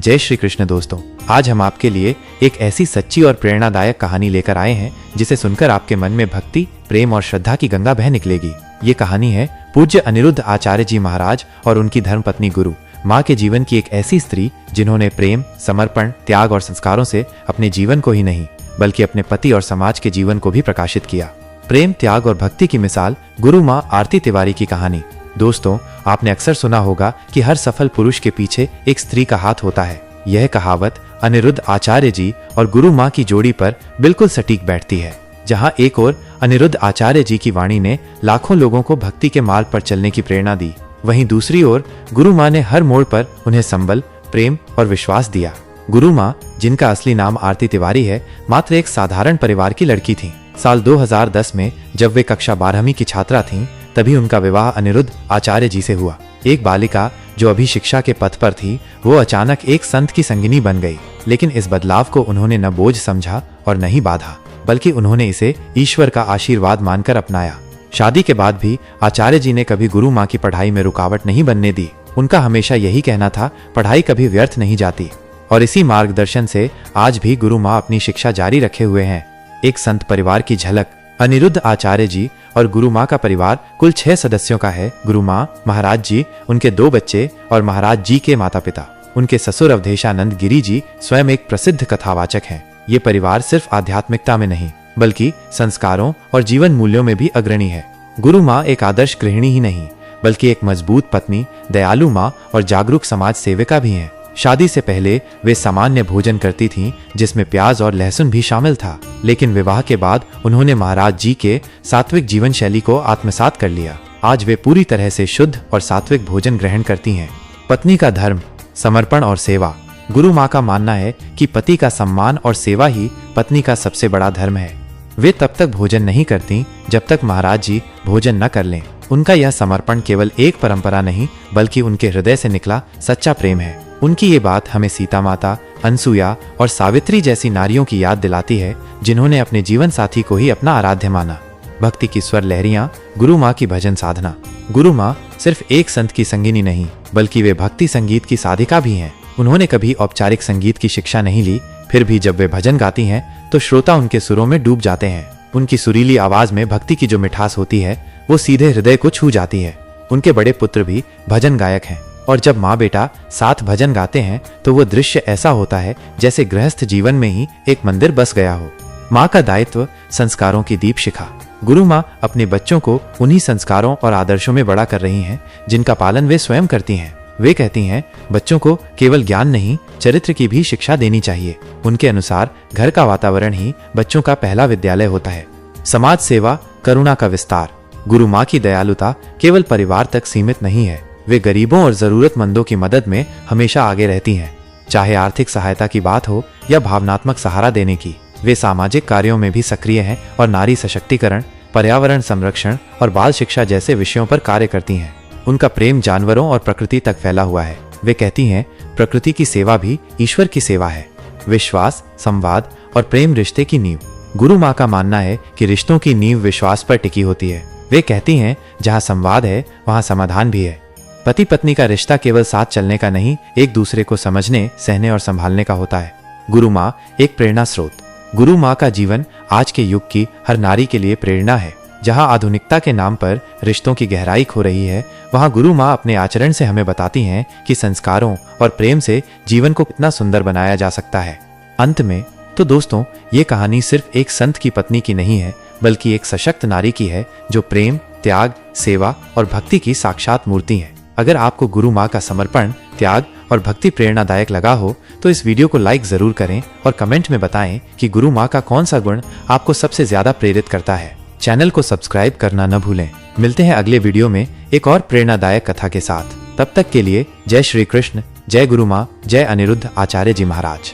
जय श्री कृष्ण दोस्तों, आज हम आपके लिए एक ऐसी सच्ची और प्रेरणादायक कहानी लेकर आए हैं जिसे सुनकर आपके मन में भक्ति, प्रेम और श्रद्धा की गंगा बह निकलेगी। ये कहानी है पूज्य अनिरुद्ध आचार्य जी महाराज और उनकी धर्मपत्नी गुरु माँ के जीवन की एक ऐसी स्त्री जिन्होंने प्रेम, समर्पण, त्याग और संस्कारों से अपने जीवन को ही नहीं बल्कि अपने पति और समाज के जीवन को भी प्रकाशित किया। प्रेम, त्याग और भक्ति की मिसाल गुरु माँ आरती तिवारी की कहानी। दोस्तों, आपने अक्सर सुना होगा कि हर सफल पुरुष के पीछे एक स्त्री का हाथ होता है। यह कहावत अनिरुद्ध आचार्य जी और गुरु माँ की जोड़ी पर बिल्कुल सटीक बैठती है। जहाँ एक ओर अनिरुद्ध आचार्य जी की वाणी ने लाखों लोगों को भक्ति के मार्ग पर चलने की प्रेरणा दी, वहीं दूसरी ओर गुरु माँ ने हर मोड़ पर उन्हें संबल, प्रेम और विश्वास दिया। गुरु माँ, जिनका असली नाम आरती तिवारी है, मात्र एक साधारण परिवार की लड़की थीं। साल 2010 में जब वे कक्षा 12वीं की छात्रा थीं, तभी उनका विवाह अनिरुद्ध आचार्य जी से हुआ। एक बालिका जो अभी शिक्षा के पथ पर थी, वो अचानक एक संत की संगिनी बन गई। लेकिन इस बदलाव को उन्होंने न बोझ समझा और न ही बाधा, बल्कि उन्होंने इसे ईश्वर का आशीर्वाद मानकर अपनाया। शादी के बाद भी आचार्य जी ने कभी गुरु माँ की पढ़ाई में रुकावट नहीं बनने दी। उनका हमेशा यही कहना था, पढ़ाई कभी व्यर्थ नहीं जाती। और इसी मार्गदर्शन से आज भी गुरु माँ अपनी शिक्षा जारी रखे हुए हैं। एक संत परिवार की झलक। अनिरुद्ध आचार्य जी और गुरु माँ का परिवार कुल 6 सदस्यों का है। गुरु माँ, महाराज जी, उनके 2 बच्चे और महाराज जी के माता पिता। उनके ससुर अवधेशानंद गिरी जी स्वयं एक प्रसिद्ध कथावाचक हैं। ये परिवार सिर्फ आध्यात्मिकता में नहीं बल्कि संस्कारों और जीवन मूल्यों में भी अग्रणी है। गुरु माँ एक आदर्श गृहिणी ही नहीं बल्कि एक मजबूत पत्नी, दयालु माँ और जागरूक समाज सेविका भी हैं। शादी से पहले वे सामान्य भोजन करती थीं, जिसमें प्याज और लहसुन भी शामिल था। लेकिन विवाह के बाद उन्होंने महाराज जी के सात्विक जीवन शैली को आत्मसात कर लिया। आज वे पूरी तरह से शुद्ध और सात्विक भोजन ग्रहण करती हैं। पत्नी का धर्म, समर्पण और सेवा। गुरु माँ का मानना है कि पति का सम्मान और सेवा ही पत्नी का सबसे बड़ा धर्म है। वे तब तक भोजन नहीं करती जब तक महाराज जी भोजन न कर लें। उनका यह समर्पण केवल एक परंपरा नहीं बल्कि उनके हृदय से निकला सच्चा प्रेम है। उनकी ये बात हमें सीता माता, अनसुया और सावित्री जैसी नारियों की याद दिलाती है, जिन्होंने अपने जीवन साथी को ही अपना आराध्य माना। भक्ति की स्वर लहरियां, गुरु माँ की भजन साधना। गुरु माँ सिर्फ एक संत की संगिनी नहीं बल्कि वे भक्ति संगीत की साधिका भी हैं। उन्होंने कभी औपचारिक संगीत की शिक्षा नहीं ली, फिर भी जब वे भजन गाती हैं तो श्रोता उनके सुरों में डूब जाते हैं। उनकी सुरीली आवाज में भक्ति की जो मिठास होती है वो सीधे हृदय को छू जाती है। उनके बड़े पुत्र भी भजन गायक हैं और जब माँ बेटा साथ भजन गाते हैं तो वो दृश्य ऐसा होता है जैसे गृहस्थ जीवन में ही एक मंदिर बस गया हो। माँ का दायित्व, संस्कारों की दीप शिखा। गुरु माँ अपने बच्चों को उन्हीं संस्कारों और आदर्शों में बड़ा कर रही हैं जिनका पालन वे स्वयं करती हैं। वे कहती हैं, बच्चों को केवल ज्ञान नहीं, चरित्र की भी शिक्षा देनी चाहिए। उनके अनुसार घर का वातावरण ही बच्चों का पहला विद्यालय होता है। समाज सेवा, करुणा का विस्तार। गुरु माँ की दयालुता केवल परिवार तक सीमित नहीं है, वे गरीबों और जरूरतमंदों की मदद में हमेशा आगे रहती हैं। चाहे आर्थिक सहायता की बात हो या भावनात्मक सहारा देने की, वे सामाजिक कार्यों में भी सक्रिय हैं और नारी सशक्तिकरण, पर्यावरण संरक्षण और बाल शिक्षा जैसे विषयों पर कार्य करती हैं। उनका प्रेम जानवरों और प्रकृति तक फैला हुआ है। वे कहती हैं, प्रकृति की सेवा भी ईश्वर की सेवा है। विश्वास, संवाद और प्रेम रिश्ते की नींव। गुरु माँ का मानना है कि रिश्तों की नींव विश्वास पर टिकी होती है। वे कहती हैं, जहाँ संवाद है वहाँ समाधान भी है। पति पत्नी का रिश्ता केवल साथ चलने का नहीं, एक दूसरे को समझने, सहने और संभालने का होता है। गुरु माँ एक प्रेरणा स्रोत। गुरु माँ का जीवन आज के युग की हर नारी के लिए प्रेरणा है। जहाँ आधुनिकता के नाम पर रिश्तों की गहराई खो रही है, वहाँ गुरु माँ अपने आचरण से हमें बताती हैं कि संस्कारों और प्रेम से जीवन को कितना सुंदर बनाया जा सकता है। अंत में तो दोस्तों, ये कहानी सिर्फ एक संत की पत्नी की नहीं है बल्कि एक सशक्त नारी की है जो प्रेम, त्याग, सेवा और भक्ति की साक्षात मूर्ति है। अगर आपको गुरु माँ का समर्पण, त्याग और भक्ति प्रेरणादायक लगा हो तो इस वीडियो को लाइक जरूर करें और कमेंट में बताएं कि गुरु माँ का कौन सा गुण आपको सबसे ज्यादा प्रेरित करता है। चैनल को सब्सक्राइब करना न भूलें। मिलते हैं अगले वीडियो में एक और प्रेरणादायक कथा के साथ। तब तक के लिए जय श्री कृष्ण, जय गुरु माँ, जय अनिरुद्ध आचार्य जी महाराज।